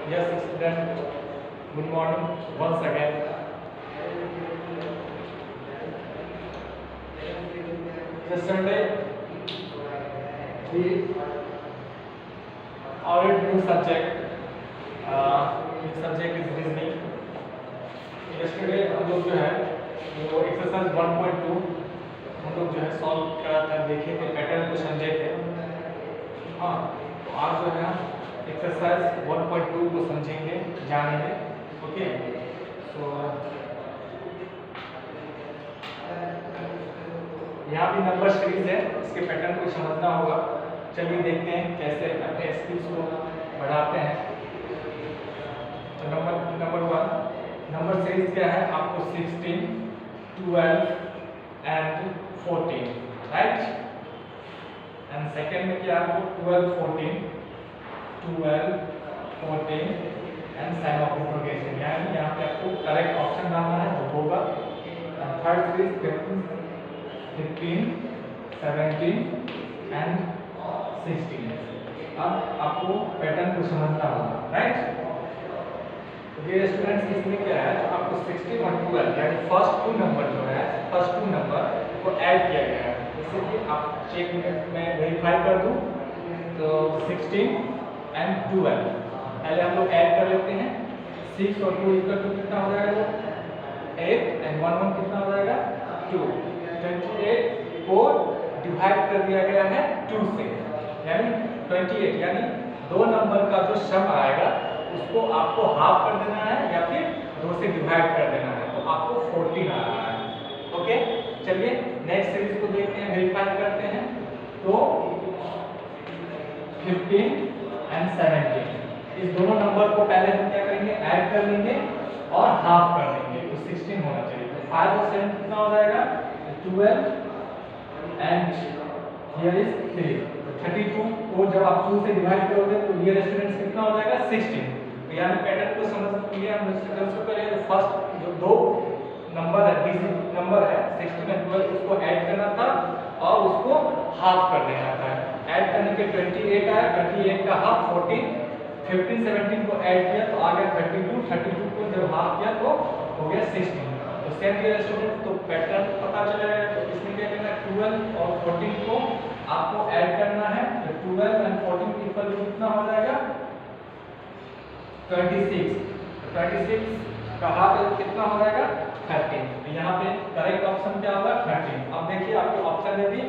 Yes, student. Good morning once again. Yesterday we added new subject. This subject is reasoning. Yesterday हम लोग जो है वो exercise 1.2 हम लोग जो है सॉल्व करा था, देखे थे, पैटर्न को समझे थे। हाँ, तो आज जो है एक्सरसाइज 1.2 को समझेंगे, जानेंगे। ओके, सो यहाँ भी नंबर सीरीज है, इसके पैटर्न को समझना होगा। चलिए देखते हैं कैसे अपने स्किल्स को बढ़ाते हैं। तो नंबर 1 नंबर सीरीज क्या है? आपको 16, 12 एंड 14, राइट। एंड सेकेंड में क्या आपको 12, 14 एंड साइन ऑफ इंटरोगेशन, यानी यहाँ पे आपको करेक्ट ऑप्शन डालना है जो होगा। Third series 15, 17 and 16। अब आपको पैटर्न को समझना होगा, राइट। तो ये स्टूडेंट्स इसमें क्या है, तो आपको 16 और 12 यानी फर्स्ट टू नंबर जो है, फर्स्ट टू नंबर को ऐड किया गया है। जैसे कि आप चेक में वेरीफाई कर दूं तो 16 एंड 12 पहले हम लोग ऐड कर लेते हैं। 6 और 2 इक्वल टू कितना हो जाएगा? 8 एंड 1 कितना हो जाएगा? 2। 28 को डिवाइड कर दिया गया है 2 से, यानी 28, यानी दो नंबर का जो सम आएगा उसको आपको हाफ कर देना है या फिर 2 से डिवाइड कर देना है, तो आपको 14 आ रहा है। ओके, चलिए नेक्स्ट सीरीज को देखते हैं, वेरीफाई करते हैं। तो 15 एंड 17 इस दोनों नंबर को पहले हम क्या करेंगे, ऐड कर लेंगे और हाफ कर देंगे, तो 16 होना चाहिए। तो 5 और 7 कितना हो जाएगा? 12 एंड हियर इज 3। तो 32 को जब आप 2 से डिवाइड करोगे तो ये स्टूडेंट्स कितना हो जाएगा? 16। तो यानी पैटर्न को समझ लिए हम स्टूडेंट्स को करें। तो फर्स्ट जो दो नंबर है, डिजिट नंबर है 16 और 12, उसको ऐड करना था और उसको हाफ कर देना था। ऐड करने के 28 आया, 28 का हाफ 14, 15 17 को ऐड किया तो आ गया 32, 32 को जब हाफ किया तो हो गया 16। तो सेम डियर स्टूडेंट, तो पैटर्न पता चलेगा। तो इसमें क्या करना है, 12 और 14 को आपको ऐड करना है। तो 12 एंड 14 इक्वल टू कितना हो जाएगा? 26। तो 26 का हाफ कितना हो जाएगा? 13। तो यहाँ पे करेक्ट ऑप्शन क्या होगा? 13। अब देखिए आपके ऑप्शन में भी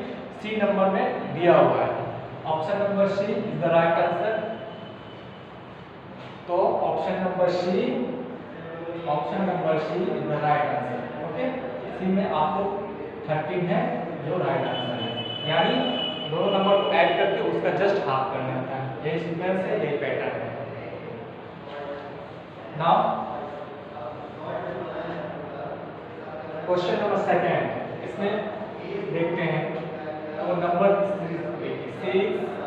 सी नंबर में दिया हुआ है, option number C is the right answer. तो option number C is the right answer. Okay, C में आपको 13 है जो राइट आंसर है, यानी दोनों नंबर को ऐड करके उसका जस्ट हाफ करना था। यही सीक्वेंस है, यही पैटर्न है। नाउ क्वेश्चन नंबर सेकंड, इसमें देखते हैं। तो number 6,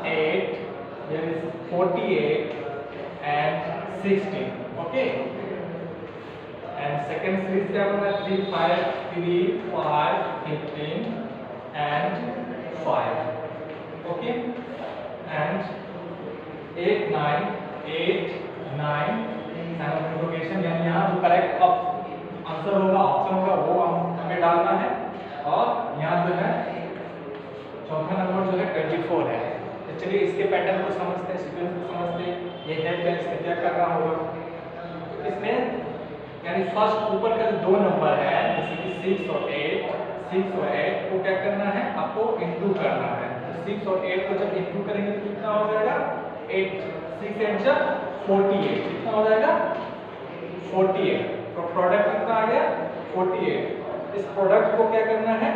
8, there is 48 and 16. Okay, and second series क्या होगा? 3, 5, 15 and 5। Okay, and 8, 9 sign of interrogation, यानी यहाँ जो करेक्ट आंसर होगा, ऑप्शन होगा, वो हमें डालना है। और यहाँ जो है चौथा नंबर जो है 24 है। तो चलिए इसके पैटर्न को समझते हैं, सीक्वेंस को समझते हैं। ये हेल्प है, इसमें क्या करना होगा? तो इसमें यानी फर्स्ट ऊपर का जो दो नंबर है, जैसे कि 6 और 8 को क्या करना है? आपको इंटू करना है। तो 6 और 8 को जब इंटू करेंगे तो कितना हो जाएगा? 8, 6 8 जब 48, कितना हो जाएगा? 48। तो प्रोडक्ट कितना आ गया? 48। इस प्रोडक्ट को क्या करना है?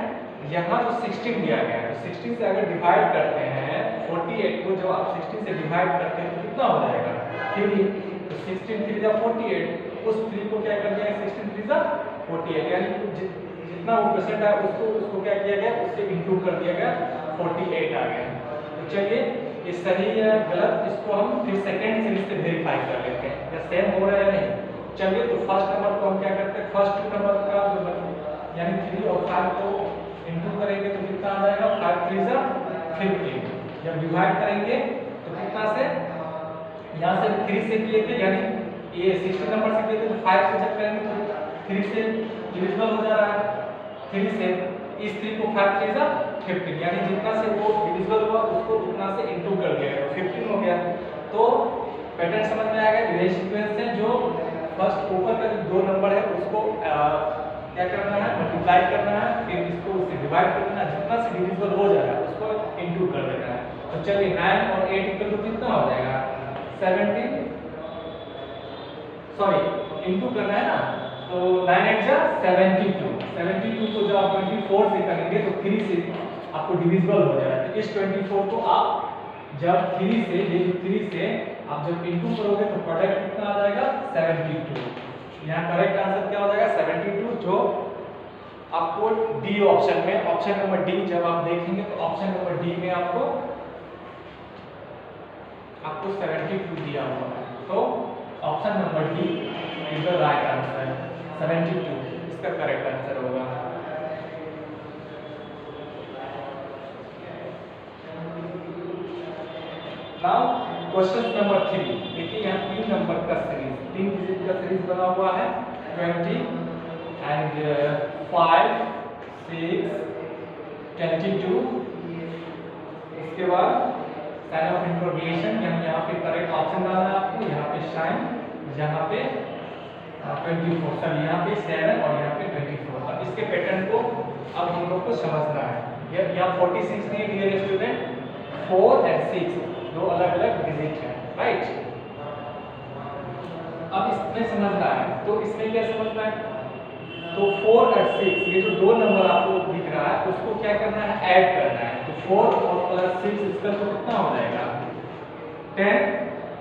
यहाँ जो 16 दिया गया है, तो 16 से अगर डिवाइड करते हैं 48 को, जब आप 16 से डिवाइड करते हैं तो कितना हो जाएगा? 3। तो 16 3 जा 48, उस 3 को क्या कर दिया? 16 3 जा 48, यानी जितना वो परसेंट है उसको क्या किया गया? उससे इंटू कर दिया गया, 48 आ गया। तो चलिए ये सही या गलत, इसको हम फिर सेकेंड सीरीज से वेरीफाई कर लेते हैं या सेम हो रहा है या नहीं। चलिए, तो फर्स्ट नंबर को हम क्या करते हैं? फर्स्ट टू नंबर का जो यानी 3 और 5 को इंटू करेंगे तो कितना आ जाएगा? 5 3 जा 15। जब डिवाइड करेंगे तो कितना से यहाँ से 3 से किए थे, यानी ये 16 नंबर से किए थे, तो 5 से जब करेंगे तो 3 से डिविजिबल हो जा रहा है। 3 से इस 3 को 5 3 जा 15, यानी जितना से वो डिविजिबल हुआ उसको उतना से इनटू कर दिया, 15 हो गया। तो पैटर्न समझ में आ गया। यही सीक्वेंस है जो फर्स्ट ऊपर का जो 2 नंबर है उसको क्या करना है, मल्टीप्लाई करना है, फिर इसको उससे डिवाइड कर देना, जितना से डिविजिबल हो जाएगा उसको इनटू कर देना है। तो चलिए 9 और 8 इक्वल टू कितना हो जाएगा, 17, सॉरी इनटू करना है ना, तो 9 8 जा 72, 72 को जब आप 24 से करेंगे तो 3 से आपको डिविजिबल हो जाएगा। तो इस 24 को आप जब 3 से, ये 3 से आप जब इनटू करोगे तो प्रोडक्ट कितना आ जाएगा, 72। यहाँ करेक्ट आंसर क्या हो जाएगा, 72, जो आपको डी ऑप्शन में, ऑप्शन नंबर डी जब आप देखेंगे तो ऑप्शन नंबर डी में आपको 72 दिया हुआ है। तो option number D is the right answer, 72 इसका करेक्ट आंसर होगा। नाउ क्वेश्चन नंबर 3, देखिए यहाँ 3 नंबर का सीरीज, 3 डिजिट का सीरीज बना हुआ है, 20 एंड 5 6 22। इसके बाद साइन ऑफ इंटरोगेशन, यानी यहाँ पे करेक्ट ऑप्शन डालना है आपको, यहाँ पे साइन, यहाँ पे 24, सर यहाँ पे 7 और यहाँ पे 24। अब इसके पैटर्न को अब हम लोग को समझना है। यहाँ 46 नहीं डियर स्टूडेंट, 4 एंड 6 दो अलग अलग डिजिट है, राइट। अब इसमें समझना है, तो इसमें क्या समझना है, तो 4 और 6 ये जो 2 नंबर आपको दिख रहा है उसको क्या करना है, ऐड करना है। तो 4 और प्लस 6 इसका तो कितना हो जाएगा, 10।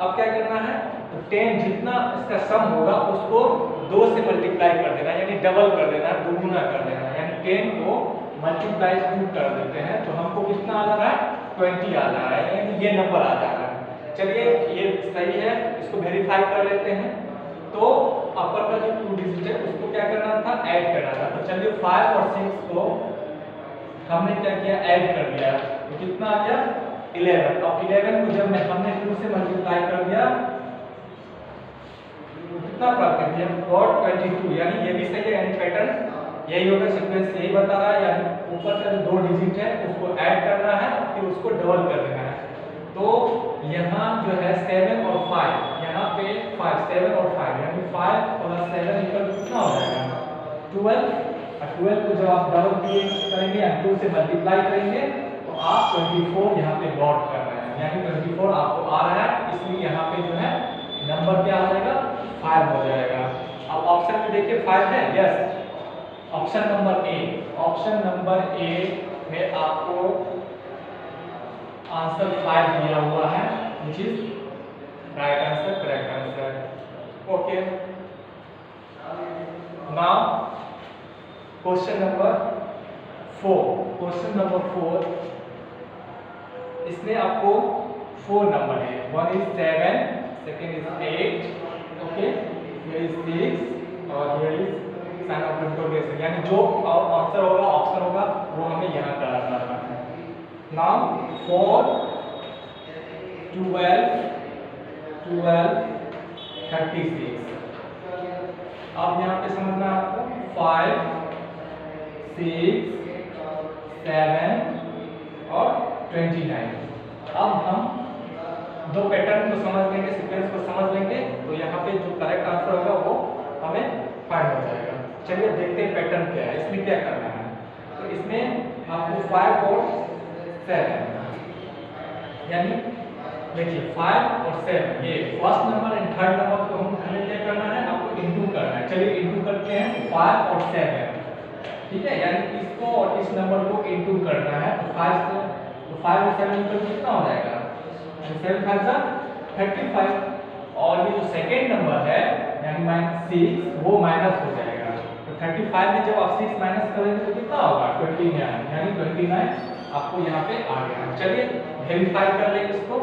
अब क्या करना है, तो 10 जितना इसका सम होगा उसको 2 से मल्टीप्लाई कर देना, यानी डबल कर देना, दोगुना कर देना, यानी 10 को मल्टीप्लाई 2 कर देते हैं तो हमको कितना आ जा रहा है, 20 आ रहा है, यानी ये नंबर आ जा रहा है। चलिए ये सही है, इसको वेरीफाई कर लेते हैं। तो अपर का जो 2 डिजिट है उसको क्या करना था, ऐड करना था। तो चलिए 5 और 6 को हमने क्या किया, ऐड कर दिया, तो कितना आ गया, 11। अब 11 को जब हमने 2 से मल्टीप्लाई कर दिया तो कितना प्राप्त कर दिया, गॉट 22, यानी ये भी सही है, यानी पैटर्न यही होगा, सीक्वेंस यही बता रहा है, यानी ऊपर का जो 2 डिजिट है उसको ऐड करना है, फिर उसको डबल कर देना है। तो यहाँ जो है 7 और 5, यहाँ पे 5, 7 और 5, यानी 5 प्लस 7 इक्वल कितना हो जाएगा, 12। और 12 को जब आप डबल करेंगे या 2 से मल्टीप्लाई करेंगे तो आप 24 यहाँ पे गॉट कर रहे हैं, यानी 24 आपको आ रहा है, इसलिए यहाँ पे जो है नंबर क्या आ जाएगा, 5 हो जाएगा। अब ऑप्शन में देखिए 5 है, yes, option number A, option number A में आपको आंसर 5 दिया हुआ है, which is right answer, correct answer. Okay. Now question number 4. Question number 4. इसमें आपको 4 नंबर है, one is 7, second is 8, okay, here is 6 और here is sign of interrogation, यानी जो आंसर होगा, ऑप्शन होगा वो हमें यहाँ डालना है। Now 4 12 12 36। अब यहाँ पे समझना है आपको 5 6 7 और 29। अब हम दो पैटर्न को समझ लेंगे, सीक्वेंस को समझ लेंगे, तो यहाँ पे जो करेक्ट आंसर होगा वो हमें फाइंड हो जाएगा। चलिए देखते हैं पैटर्न क्या है, इसमें क्या करना है। तो इसमें आपको 5 और 7, यानी देखिए 5 और 7, ये first number and third number को हमें क्या करना है, आपको इंटू करना है। चलिए इंटू करते हैं 5 और 7, ठीक है, यानी इसको और इस नंबर को इंटू करना है। तो 5 और 7 इक्वल कितना हो जाएगा, 7 5 जा 35, और ये जो सेकेंड नंबर है यानी -6 वो माइनस हो जाएगा। तो 35 में जब आप 6 माइनस करेंगे तो कितना होगा, 29, यानी 29 आपको यहाँ पे आ गया। चलिए वेरीफाई कर लें इसको।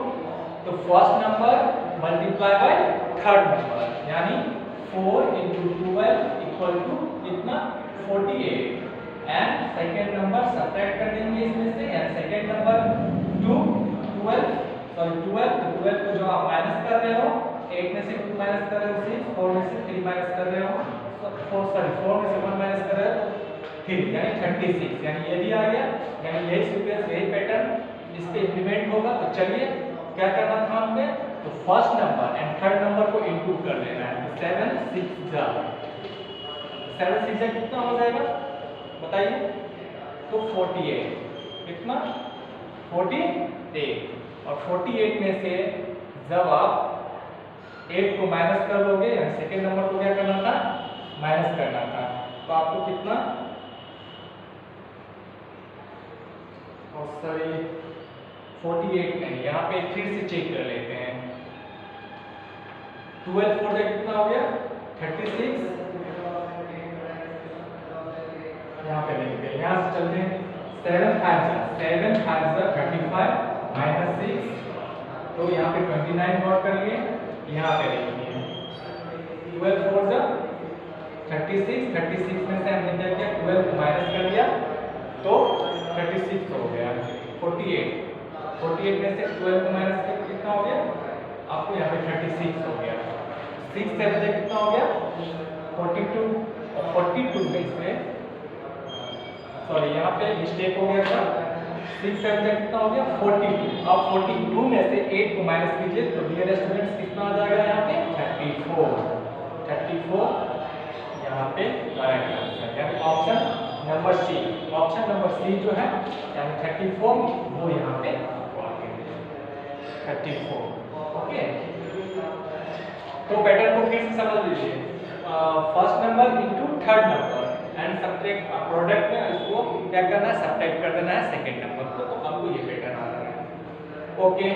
तो first number multiply by third number, यानी 4 × 12 इक्वल टू कितना, 48, एंड सेकेंड नंबर सब्ट्रैक्ट कर देंगे इसमें से, यानी सेकेंड नंबर 2 12 सॉरी 12, तो 12 को जो आप माइनस कर रहे हो, 8 में से 2 माइनस कर रहे हो 6, 4 में से 3 माइनस कर रहे हो, 4 में से 1 माइनस कर रहे हो 3, यानी 36, यानी ये भी आ गया, यानी यही सीक्वेंस, यही पैटर्न इस पे इंप्लीमेंट होगा। तो चलिए क्या करना था हमने, तो first number and third number को इनटू कर लेना है। 7 6 जा 7 6 जा कितना हो जाएगा बताइए, तो 48, कितना 48, और 48 में से जब आप 8 को माइनस कर लोगे, यानी सेकेंड नंबर को क्या करना था, माइनस करना था, तो आपको कितना, सॉरी 48 नहीं, यहाँ पे फिर से चेक कर लेते हैं। 12 4 से कितना हो गया 36, यहाँ पे लिखते हैं, यहाँ से चलते हैं 7 5 35 माइनस 6, तो यहाँ पे 29 नोट कर लिए, यहाँ पे लिखिए 12 4 जा 36, 36 में से हमने क्या किया 12 को माइनस कर दिया, तो 36 हो गया। 48 में से 12 को माइनस करके कितना हो गया आपको, यहाँ पे 36 हो गया। 6 7 से कितना हो गया 42, और 42 में से, सॉरी यहाँ पे मिस्टेक हो गया था, 6 7 से कितना हो गया 42, अब 42 में से 8 को माइनस कीजिए, तो डियर स्टूडेंट्स कितना आ जाएगा यहाँ पे 34 यहाँ पे करेक्ट आंसर, यानी option number C, option number C जो है यानी 34 वो यहाँ पे 34। ओके, तो पैटर्न को फिर से समझ लीजिए, first number into third number and subtract, product में इसको क्या करना है, सब्ट्रैक्ट कर देना है सेकंड नंबर को, तो आपको ये पैटर्न आ रहा है। Okay,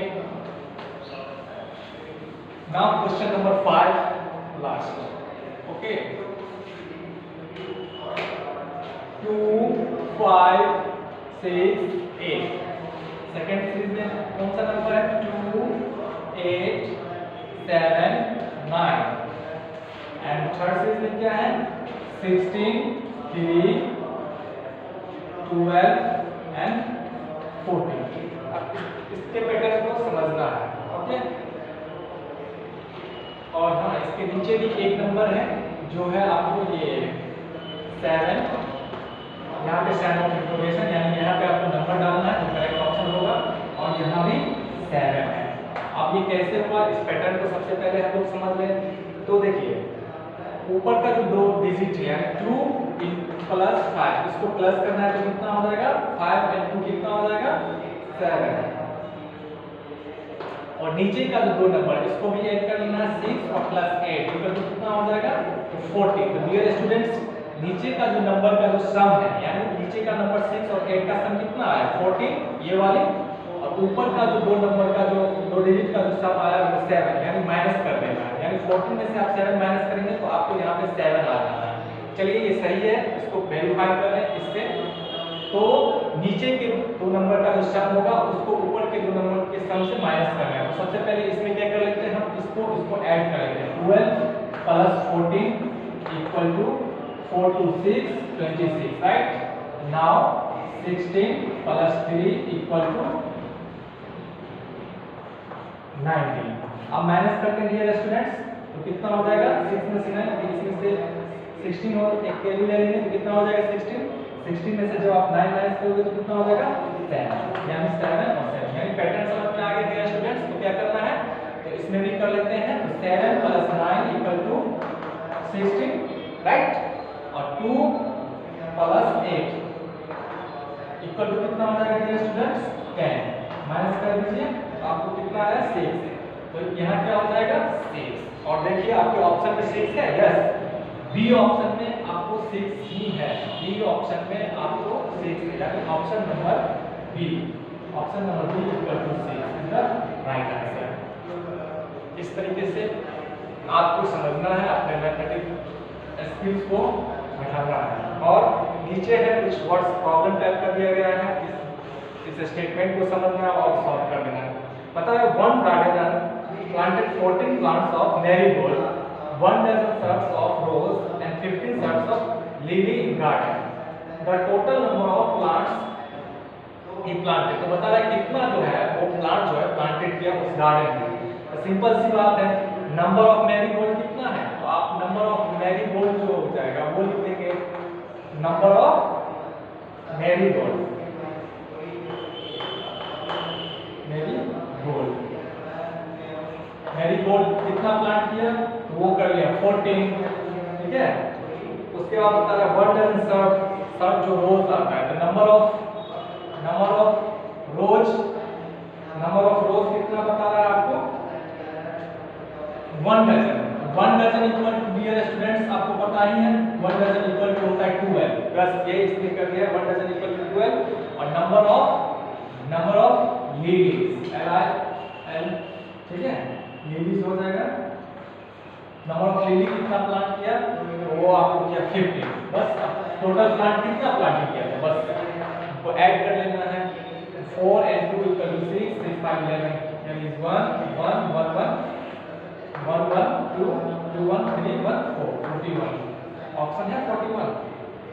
now question number 5 last. Okay, 2 5 6 8, second series में कौन सा नंबर है 2 8 7 9, एंड थर्ड सीरीज में क्या है 16 3 12 एंड 14। अब इसके पैटर्न को समझना है। ओके, और हाँ इसके नीचे भी एक नंबर है जो है आपको ये 7, यहाँ पे साइन ऑफ इंफॉर्मेशन, यानी यहाँ पे आपको नंबर डालना है तो करेक्ट ऑप्शन होगा, और यहाँ भी 7 है। अब ये कैसे हुआ, इस पैटर्न को सबसे पहले हम लोग समझ लें। तो देखिए ऊपर का जो 2 डिजिट है यानी 2 प्लस 5, इसको प्लस करना है तो कितना हो जाएगा 5 एंड 2 कितना हो जाएगा 7, और नीचे का जो 2 नंबर इसको भी ऐड कर लेना है 6 और प्लस 8, तो कितना हो जाएगा तो 40। तो डियर स्टूडेंट्स नीचे का जो नंबर का जो सम है, यानी नीचे का नंबर 6 और 8 का सम कितना आया 40 ये वाली, और ऊपर का जो 2 नंबर का जो 2 डिजिट का जो सम आया वो 7, यानी माइनस कर देना है, यानी 14 में से आप 7 माइनस करेंगे तो आपको यहाँ पे 7 आ जाना है। चलिए ये सही है, इसको वेरीफाई कर लें इससे। तो नीचे के 2 नंबर का जो सम होगा उसको ऊपर के 2 नंबर के सम से माइनस करना है। तो सबसे पहले इसमें क्या कर लेते हैं हम, इसको ऐड कर लेते हैं, 12 plus 14 equal to 4 2 6 26, right. Now 16 plus 3 equal to 19। अब माइनस करते हैं डियर स्टूडेंट्स, तो कितना हो जाएगा 6 में से 9, इसमें से 16 और एक कैरी ले लेंगे तो कितना हो जाएगा 16 में से जब आप 9 माइनस करोगे तो कितना हो जाएगा 7, यानी 7 और 7, यानी पैटर्न समझ में आ गया डियर स्टूडेंट्स। तो क्या करना है, तो इसमें भी कर लेते हैं, तो 7 प्लस 9 इक्वल टू 16, राइट, और 2 प्लस 8 इक्वल टू कितना हो जाएगा डियर स्टूडेंट्स 10, माइनस कर दीजिए आपको कितना आया 6, तो यहाँ क्या हो जाएगा 6, और देखिए आपके ऑप्शन में 6 है, यस, बी ऑप्शन में आपको 6 ही है, बी ऑप्शन में आपको 6 है, यानी option number B equal to 6 is the right answer. इस तरीके से आपको समझना है, अपने मैथमेटिक्स स्किल्स को बढ़ाना है। और नीचे है कुछ वर्ड्स प्रॉब्लम टाइप कर दिया गया है, इस स्टेटमेंट को समझना और सॉल्व कर देना है। पता है 1 gardener planted 14 plants of marigold, 1 dozen shrubs of rose and 15 shrubs of lily in garden. The total number of plants he planted, तो बता रहा है कितना जो है वो प्लांट जो है प्लांटेड किया उस गार्डन में। तो सिंपल सी बात है, नंबर ऑफ मैरीगोल्ड कितना है, तो आप नंबर ऑफ मैरीगोल्ड जो हो जाएगा वो लिख देंगे, नंबर ऑफ मैरीगोल्ड, मैरीगोल्ड कितना प्लांट किया तो वो कर लिया 14, ठीक है। उसके बाद बता रहा है व्हाट डजंट सर्व, सर्व जो रोज आता है, तो number of rose, number of rose कितना बता रहा है आपको 1 dozen, 1 dozen equal to dear students आपको पता ही है 1 डजन इक्वल टू होता है 12, बस ये इसलिए कर दिया 1 डजन इक्वल टू 12। और नंबर ऑफ लीलीज, LIL, ठीक है, लीलीज हो जाएगा। नंबर ऑफ लिली कितना प्लांट किया तो वो आपको किया 50, बस टोटल प्लांट कितना प्लांट किया था बस वो ऐड कर लेना है, 4 and 2 equal to 6, 6 5 11, यानी 1 1 1 1 1 1 2 2 1 3 1 4 41, ऑप्शन है 41।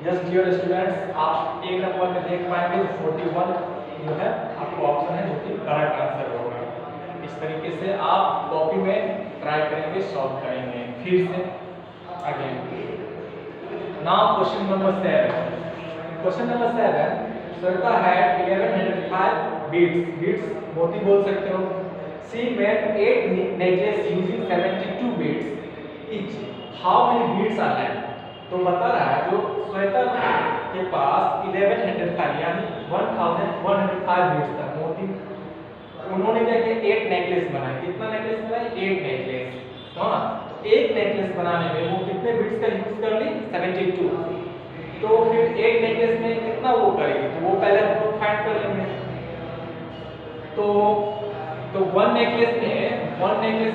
यस डियर स्टूडेंट्स, आप एक नंबर में देख पाएंगे 41 जो है आपको ऑप्शन है जो कि करेक्ट आंसर होगा। इस तरीके से आप कॉपी में ट्राई करेंगे, सॉल्व करेंगे। फिर से again now question number 7, question number 7, Shweta had 1105 beads, मोती बोल सकते हो। She made 8 necklaces using 72 beads each. How many beads are left? तो बता रहा है जो श्वेता के पास 1105 यानी 1105 beads था मोती, उन्होंने क्या किया 8 नेकलेस बनाए। कितना नेकलेस बनाए 8 नेकलेस, हाँ। एक नेकलेस बनाने में वो कितने बीड्स का यूज कर ली 72, तो फिर एक नेकलेस में कितना वो करेगी तो वो पहले हम लोग फाइंड कर लेंगे। तो वन नेकलेस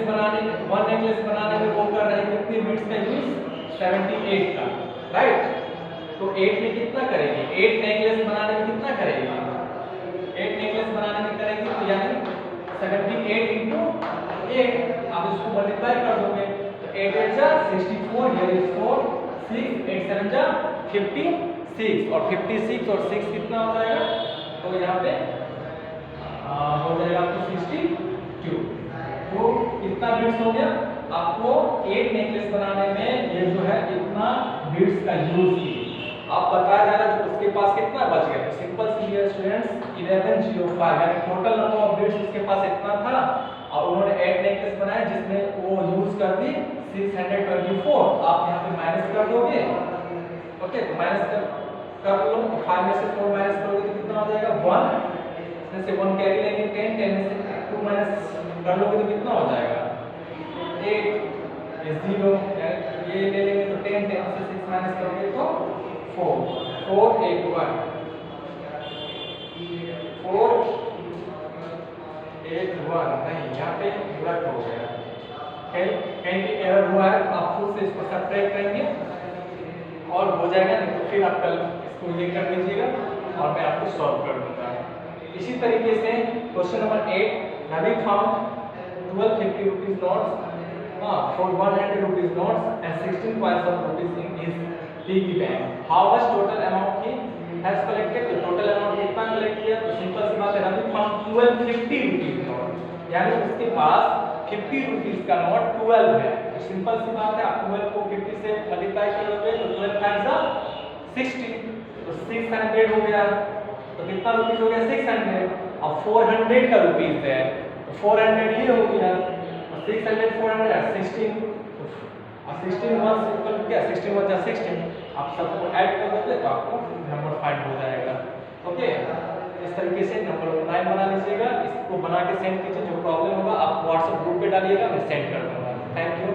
बनाने में वो कर रहे हैं कितने बीड्स का यूज 78 का, राइट। तो 8 में कितना करेगी, 8 नेकलेस बनाने में कितना करेगी, 8 नेकलेस बनाने में करेगी तो यानी 78 into 8, आप इसको मल्टीप्लाई कर दोगे तो 8 8 जा 64, here is 4 6 8 7 जा 56, और 56 और 6 कितना हो जाएगा तो यहाँ पे हो जाएगा आपको 62। तो कितना बीड्स हो गया आपको 8 नेकलेस बनाने में ये जो है इतना बीड्स का यूज की। आप बताया जा रहा है उसके पास कितना बच गया, तो सिंपल सी है स्टूडेंट्स 1105 यानी टोटल नंबर ऑफ बीड्स उसके पास इतना था और उन्होंने 8 नेकलेस बनाए जिसमें वो यूज कर दी 624। आप यहाँ पे माइनस कर दोगे, ओके, तो माइनस कर लो, 5 में से 4 माइनस करोगे तो कितना हो जाएगा 1, इसमें से 1 कैरी लेंगे 10, 10 में से 2 माइनस कर लोगे तो कितना हो जाएगा 8, ये 0, ये ले लेंगे तो 10, 10 से 6 माइनस करोगे तो 4 4 8 1 4 8 1, नहीं यहाँ पे गलत हो गया, कहीं भी एरर हुआ है तो आप खुद से इसको सब्ट्रैक्ट करेंगे और हो जाएगा, नहीं तो फिर आप कल इसको ये कर लीजिएगा और मैं आपको सॉल्व कर दूंगा। इसी तरीके से question number 8, Ravi found 1250 rupees notes for 100 rupees notes and 16 piles of rupees in his piggy bank. How much total amount he has collected? तो टोटल अमाउंट कितना कलेक्ट किया, तो सिंपल सी बात है Ravi found 1250 rupees note, यानी उसके पास 50 rupees का note 12 है। तो सिंपल सी बात है आप 12 को 50 से मल्टीप्लाई करोगे तो 12 टाइम्स 60, तो 600 हो गया, तो कितना रुपीस हो गया 600, अब 400 का रुपीस है तो 400 ये हो गया, और 600 400 16, और 16 1 इक्वल टू क्या 16 1 16, आप सबको ऐड कर दोगे तो आपको नंबर फाइंड हो जाएगा। ओके, इस तरीके से नंबर 9 बना लीजिएगा, इसको बना के सेंड कीजिए, जो प्रॉब्लम होगा आप व्हाट्सएप ग्रुप पे डालिएगा, मैं सेंड कर दूंगा। Thank you.